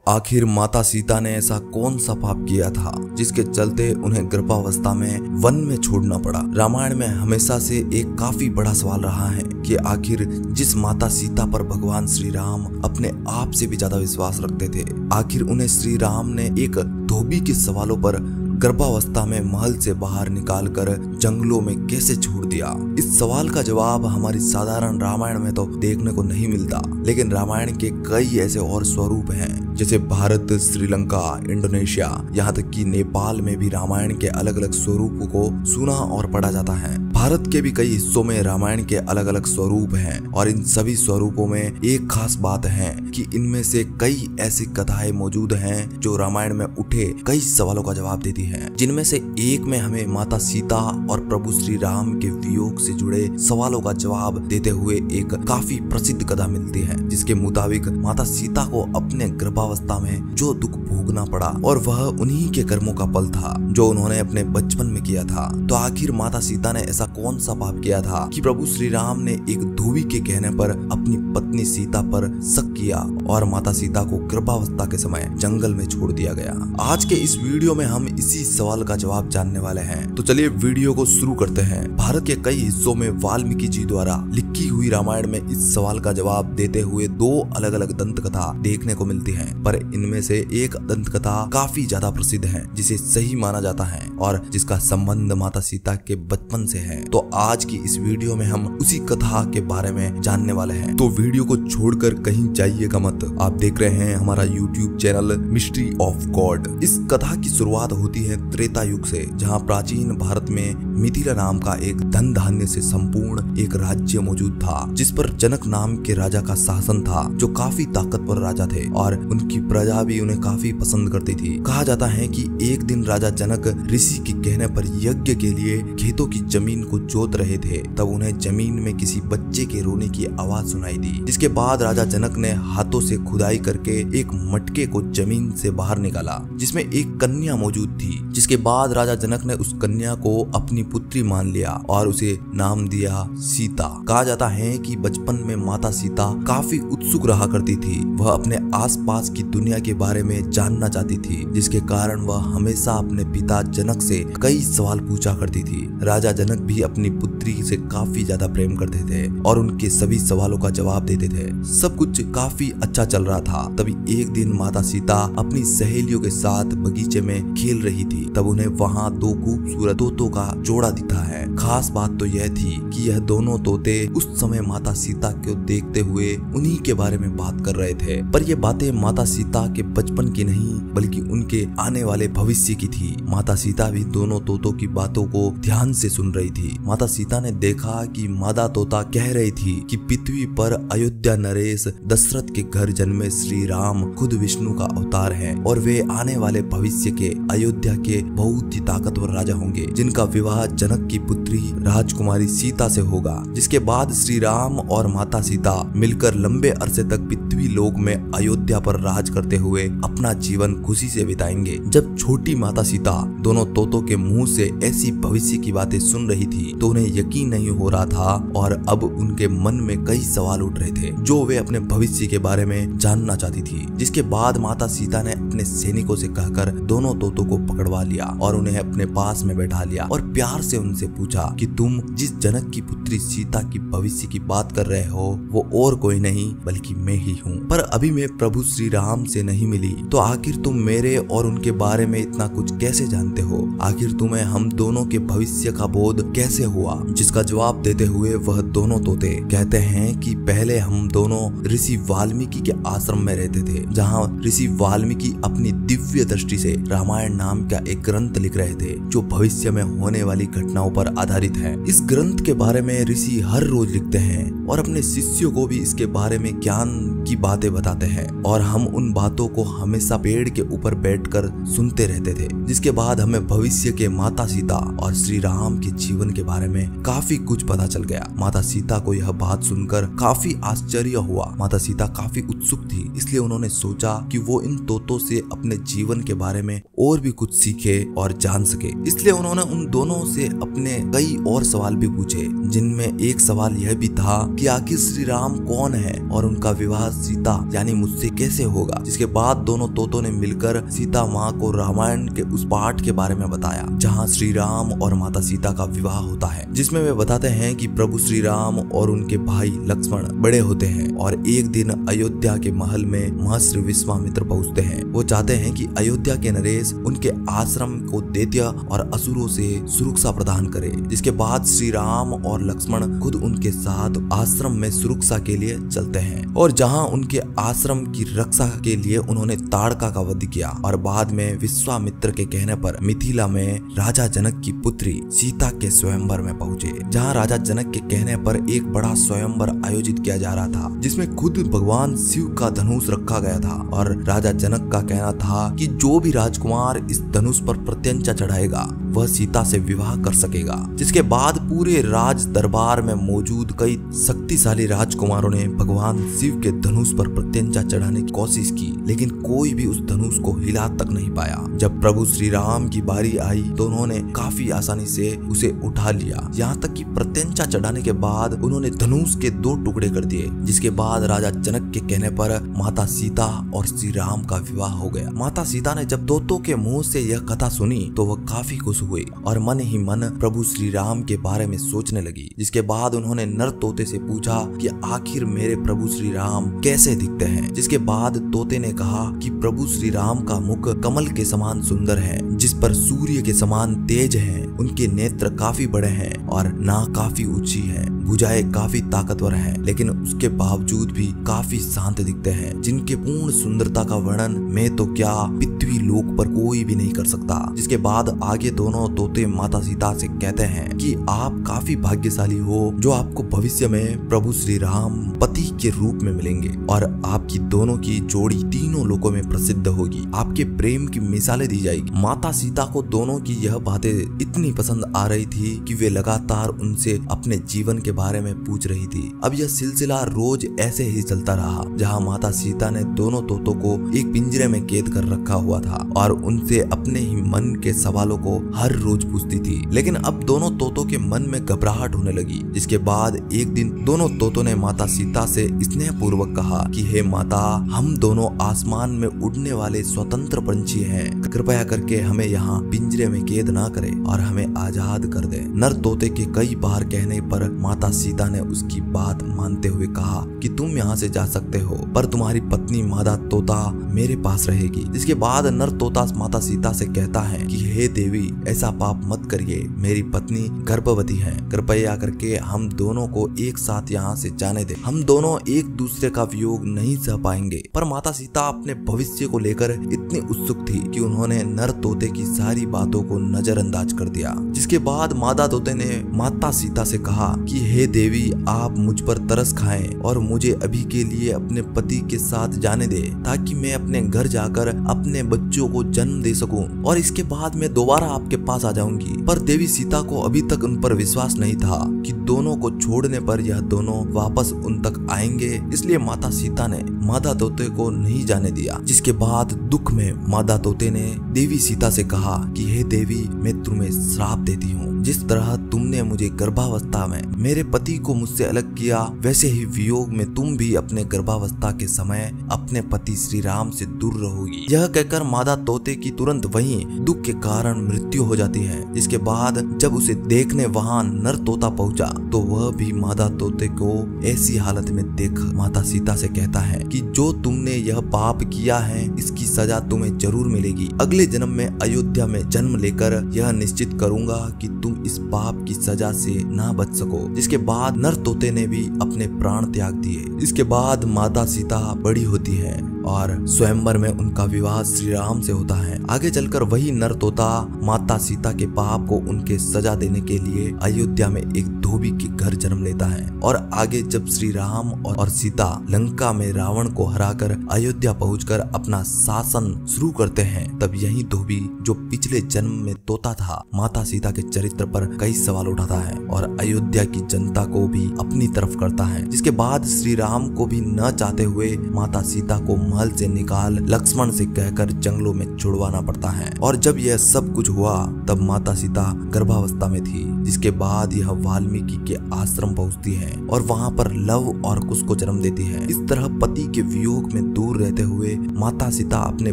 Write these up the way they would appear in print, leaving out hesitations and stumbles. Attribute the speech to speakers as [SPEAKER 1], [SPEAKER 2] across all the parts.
[SPEAKER 1] आखिर माता सीता ने ऐसा कौन सा पाप किया था जिसके चलते उन्हें गर्भावस्था में वन में छोड़ना पड़ा। रामायण में हमेशा से एक काफी बड़ा सवाल रहा है कि आखिर जिस माता सीता पर भगवान श्री राम अपने आप से भी ज्यादा विश्वास रखते थे, आखिर उन्हें श्री राम ने एक धोबी के सवालों पर गर्भावस्था में महल से बाहर निकालकर जंगलों में कैसे छोड़ दिया। इस सवाल का जवाब हमारी साधारण रामायण में तो देखने को नहीं मिलता, लेकिन रामायण के कई ऐसे और स्वरूप हैं जैसे भारत, श्रीलंका, इंडोनेशिया, यहाँ तक कि नेपाल में भी रामायण के अलग अलग स्वरूपों को सुना और पढ़ा जाता है। भारत के भी कई हिस्सों में रामायण के अलग अलग स्वरूप हैं और इन सभी स्वरूपों में एक खास बात है कि इनमें से कई ऐसी कथाएं मौजूद हैं जो रामायण में उठे कई सवालों का जवाब देती हैं, जिनमें से एक में हमें माता सीता और प्रभु श्री राम के वियोग से जुड़े सवालों का जवाब देते हुए एक काफी प्रसिद्ध कथा मिलती है, जिसके मुताबिक माता सीता को अपने गर्भावस्था में जो दुख भोगना पड़ा और वह उन्हीं के कर्मों का फल था जो उन्होंने अपने बचपन में किया था। तो आखिर माता सीता ने ऐसा कौन सा पाप किया था कि प्रभु श्री राम ने एक धोबी के कहने पर अपनी पत्नी सीता पर शक किया और माता सीता को गर्भावस्था के समय जंगल में छोड़ दिया गया। आज के इस वीडियो में हम इसी सवाल का जवाब जानने वाले हैं, तो चलिए वीडियो को शुरू करते हैं। भारत के कई हिस्सों में वाल्मीकि जी द्वारा लिखी हुई रामायण में इस सवाल का जवाब देते हुए दो अलग अलग दंत कथा देखने को मिलती है, पर इनमें से एक दंत कथा काफी ज्यादा प्रसिद्ध है, जिसे सही माना जाता है और जिसका संबंध माता सीता के बचपन से है। तो आज की इस वीडियो में हम उसी कथा के बारे में जानने वाले हैं, तो वीडियो को छोड़कर कहीं जाइएगा मत। आप देख रहे हैं हमारा YouTube channel mystery of God. इस कथा की शुरुआत होती है त्रेता युग से, जहाँ प्राचीन भारत में मिथिला नाम का एक धन धान्य से संपूर्ण एक राज्य मौजूद था, जिस पर जनक नाम के राजा का शासन था, जो काफी ताकतवर राजा थे और उनकी प्रजा भी उन्हें काफी पसंद करती थी। कहा जाता है कि एक दिन राजा जनक ऋषि के कहने पर यज्ञ के लिए खेतों की जमीन को जोत रहे थे, तब उन्हें जमीन में किसी बच्चे के रोने की आवाज सुनाई दी, जिसके बाद राजा जनक ने हाथों से खुदाई करके एक मटके को जमीन से बाहर निकाला, जिसमें एक कन्या मौजूद थी। जिसके बाद राजा जनक ने उस कन्या को अपनी पुत्री मान लिया और उसे नाम दिया सीता। कहा जाता है कि बचपन में माता सीता काफी उत्सुक रहा करती थी। वह अपने आसपास की दुनिया के बारे में जानना चाहती थी, जिसके कारण वह हमेशा अपने पिता जनक से कई सवाल पूछा करती थी। राजा जनक भी अपनी पुत्री से काफी ज्यादा प्रेम करते थे और उनके सभी सवालों का जवाब देते थे। सब कुछ काफी अच्छा चल रहा था। तभी एक दिन माता सीता अपनी सहेलियों के साथ बगीचे में खेल रही थी, तब उन्हें वहाँ दो खूबसूरत तोतों का जोड़ा दिखा है। खास बात तो यह थी कि यह दोनों तोते उस समय माता सीता को देखते हुए उन्हीं के बारे में बात कर रहे थे, पर ये बातें माता सीता के बचपन की नहीं बल्कि उनके आने वाले भविष्य की थी। माता सीता भी दोनों तोतों की बातों को ध्यान से सुन रही थी। माता सीता ने देखा कि मादा तोता कह रही थी कि पृथ्वी पर अयोध्या नरेश दशरथ के घर जन्मे श्री राम खुद विष्णु का अवतार है और वे आने वाले भविष्य के अयोध्या के बहुत ही ताकतवर राजा होंगे, जिनका विवाह जनक की पुत्री राजकुमारी सीता से होगा। जिसके बाद श्री राम और माता सीता मिलकर लंबे अरसे तक पृथ्वी लोक में अयोध्या पर राज करते हुए अपना जीवन खुशी से बिताएंगे। जब छोटी माता सीता दोनों तोतों के मुंह से ऐसी भविष्य की बातें सुन रही थी, तो उन्हें यकीन नहीं हो रहा था और अब उनके मन में कई सवाल उठ रहे थे जो वे अपने भविष्य के बारे में जानना चाहती थी। जिसके बाद माता सीता ने अपने सैनिकों से कहकर दोनों तोतों को पकड़वा लिया और उन्हें अपने पास में बैठा लिया और प्यार से उनसे पूछा कि तुम जिस जनक की पुत्री सीता की भविष्य की बात कर रहे हो वो और कोई नहीं बल्कि मैं ही हूँ, पर अभी मैं प्रभु श्री राम से नहीं मिली, तो आखिर तुम मेरे और उनके बारे में इतना कुछ कैसे जानते हो? आखिर तुम्हें हम दोनों के भविष्य का बोध कैसे हुआ? जिसका जवाब देते हुए वह दोनों तोते कहते हैं कि पहले हम दोनों ऋषि वाल्मीकि के आश्रम में रहते थे, जहाँ ऋषि वाल्मीकि अपनी दिव्य दृष्टि से रामायण नाम का एक ग्रंथ लिख रहे थे, जो भविष्य में होने वाली घटनाओं पर आधारित है। इस ग्रंथ के बारे में ऋषि हर रोज लिखते हैं और अपने शिष्यों को भी इसके बारे में ज्ञान की बातें बताते हैं और हम उन बातों को हमेशा पेड़ के ऊपर बैठकर सुनते रहते थे। जिसके बाद हमें भविष्य के माता सीता और श्री राम के जीवन के बारे में काफी कुछ पता चल गया। माता सीता को यह बात सुनकर काफी आश्चर्य हुआ। माता सीता काफी उत्सुक थी, इसलिए उन्होंने सोचा कि वो इन तोतों से अपने जीवन के बारे में और भी कुछ सीखे और जान सके। इसलिए उन्होंने उन दोनों से अपने कई और सवाल भी पूछे, जिनमें एक सवाल यह भी था कि आखिर श्री राम कौन है और उनका विवाह सीता यानी मुझसे कैसे होगा। जिसके बाद दोनों तोतों ने मिलकर सीता माँ को रामायण के उस पाठ के बारे में बताया जहाँ श्री राम और माता सीता का विवाह होता है, जिसमें वे बताते हैं कि प्रभु श्री राम और उनके भाई लक्ष्मण बड़े होते हैं और एक दिन अयोध्या के महल में महर्षि विश्वामित्र पहुँचते हैं। वो चाहते हैं कि अयोध्या के नरेश उनके आश्रम को दैत्य और असुरों से सुरक्षा प्रदान करे। जिसके बाद श्री राम और लक्ष्मण खुद उनके साथ आश्रम में सुरक्षा के लिए चलते हैं और जहां उनके आश्रम की रक्षा के लिए उन्होंने ताड़का का वध किया और बाद में विश्वामित्र के कहने पर मिथिला में राजा जनक की पुत्री सीता के स्वयंवर में पहुंचे, जहां राजा जनक के कहने पर एक बड़ा स्वयंवर आयोजित किया जा रहा था जिसमें खुद भगवान शिव का धनुष रखा गया था और राजा जनक का कहना था कि जो भी राजकुमार इस धनुष पर प्रत्यंचा चढ़ाएगा वह सीता से विवाह कर सकेगा। जिसके बाद पूरे राज दरबार में मौजूद कई शक्तिशाली राजकुमारों ने भगवान शिव के धनुष पर प्रत्यंचा चढ़ाने की कोशिश की, लेकिन कोई भी उस धनुष को हिला तक नहीं पाया। जब प्रभु श्री राम की बारी आई तो उन्होंने काफी आसानी से उसे उठा लिया, यहाँ तक कि प्रत्यंचा चढ़ाने के बाद उन्होंने धनुष के 2 टुकड़े कर दिए। जिसके बाद राजा जनक के कहने पर माता सीता और श्री राम का विवाह हो गया। माता सीता ने जब तोतों के मुंह से यह कथा सुनी तो वह काफी खुश हुई और मन ही मन प्रभु श्री राम के बारे में सोचने लगी। जिसके बाद उन्होंने नर तोते से पूछा कि आखिर मेरे प्रभु श्री राम कैसे दिखते हैं। जिसके बाद तोते ने कहा कि प्रभु श्री राम का मुख कमल के समान सुंदर है, जिस पर सूर्य के समान तेज है, उनके नेत्र काफी बड़े हैं और नाक काफी ऊंची है, भुजाएं काफी ताकतवर हैं, लेकिन उसके बावजूद भी काफी शांत दिखते हैं, जिनके पूर्ण सुंदरता का वर्णन मैं तो क्या पृथ्वी लोक पर कोई भी नहीं कर सकता। जिसके बाद आगे दोनों तोते माता सीता से कहते हैं कि आप काफी भाग्यशाली हो जो आपको भविष्य में प्रभु श्री राम पति के रूप में मिलेंगे और आपकी दोनों की जोड़ी तीनों लोकों में प्रसिद्ध होगी, आपके प्रेम की मिसालें दी जाएगी। माता सीता को दोनों की यह बातें इतनी पसंद आ रही थी कि वे लगातार उनसे अपने जीवन के बारे में पूछ रही थी। अब यह सिलसिला रोज ऐसे ही चलता रहा, जहाँ माता सीता ने दोनों तोतों को एक पिंजरे में कैद कर रखा हुआ था और उनसे अपने ही मन के सवालों को हर रोज पूछती थी। लेकिन अब दोनों तोतों के मन में घबराहट होने लगी। जिसके बाद एक दिन दोनों तोतों ने माता सीता से स्नेह पूर्वक कहा कि हे माता, हम दोनों आसमान में उड़ने वाले स्वतंत्र पंछी हैं, कृपया करके हमें यहाँ पिंजरे में कैद ना करें और हमें आजाद कर दे। नर तोते के कई बार कहने पर माता सीता ने उसकी बात मानते हुए कहा कि तुम यहाँ से जा सकते हो, पर तुम्हारी पत्नी मादा तोता मेरे पास रहेगी। इसके बाद नर तोता माता सीता से कहता है कि हे देवी, ऐसा पाप मत करिए, मेरी पत्नी गर्भवती है, कृपया करके हम दोनों को एक साथ यहाँ से जाने दे, हम दोनों एक दूसरे का वियोग नहीं सह पाएंगे। पर माता सीता अपने भविष्य को लेकर इतनी उत्सुक थी कि उन्होंने नर तोते की सारी बातों को नजरअंदाज कर दिया। जिसके बाद मादा तोते ने माता सीता से कहा कि हे देवी, आप मुझ पर तरस खाएं और मुझे अभी के लिए अपने पति के साथ जाने दे, ताकि मैं अपने घर जाकर अपने बच्चों को जन्म दे सकूं और इसके बाद मैं दोबारा आपके पास आ जाऊंगी। पर देवी सीता को अभी तक उन पर विश्वास नहीं था कि दोनों को छोड़ने पर यह दोनों वापस उन तक आएंगे, इसलिए माता सीता ने मादा तोते को नहीं जाने दिया। जिसके बाद दुख में मादा तोते ने देवी सीता से कहा कि हे देवी, मैं तुम्हें श्राप देती हूँ, जिस तरह तुमने मुझे गर्भावस्था में मेरे पति को मुझसे अलग किया, वैसे ही वियोग में तुम भी अपने गर्भावस्था के समय अपने पति श्री राम से दूर रहोगी। यह कहकर मादा तोते की तुरंत वहीं दुख के कारण मृत्यु हो जाती है। इसके बाद जब उसे देखने वहां नर तोता पहुंचा तो वह भी मादा तोते को ऐसी हालत में देख माता सीता से कहता है कि जो तुमने यह पाप किया है, इसकी सजा तुम्हें जरूर मिलेगी। अगले जन्म में अयोध्या में जन्म लेकर यह निश्चित करूंगा कि तुम इस पाप की सजा से ना बच सको। जिसके बाद नर तोते ने भी अपने प्राण त्याग दिए। इसके बाद माता सीता बड़ी होती है और स्वयंवर में उनका विवाह श्री राम से होता है। आगे चलकर वही नर तोता माता सीता के पाप को उनके सजा देने के लिए अयोध्या में एक धोबी के घर जन्म लेता है और आगे जब श्री राम और सीता लंका में रावण को हराकर अयोध्या पहुंचकर अपना शासन शुरू करते हैं, तब यही धोबी जो पिछले जन्म में तोता था, माता सीता के चरित्र पर कई सवाल उठाता है और अयोध्या की जनता को भी अपनी तरफ करता है। जिसके बाद श्री राम को भी न चाहते हुए माता सीता को महल से निकाल लक्ष्मण से कहकर जंगलों में छुड़वाना पड़ता है। और जब यह सब कुछ हुआ तब माता सीता गर्भावस्था में थी। जिसके बाद यह वाल्मीकि देवकी के आश्रम पहुंचती है और वहां पर लव और कुश को जन्म देती है। इस तरह पति के वियोग में दूर रहते हुए माता सीता अपने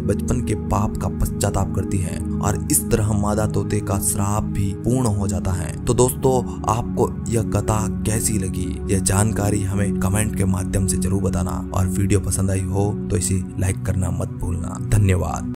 [SPEAKER 1] बचपन के पाप का पश्चाताप करती है और इस तरह मादा तोते का श्राप भी पूर्ण हो जाता है। तो दोस्तों, आपको यह कथा कैसी लगी, यह जानकारी हमें कमेंट के माध्यम से जरूर बताना और वीडियो पसंद आई हो तो इसे लाइक करना मत भूलना। धन्यवाद।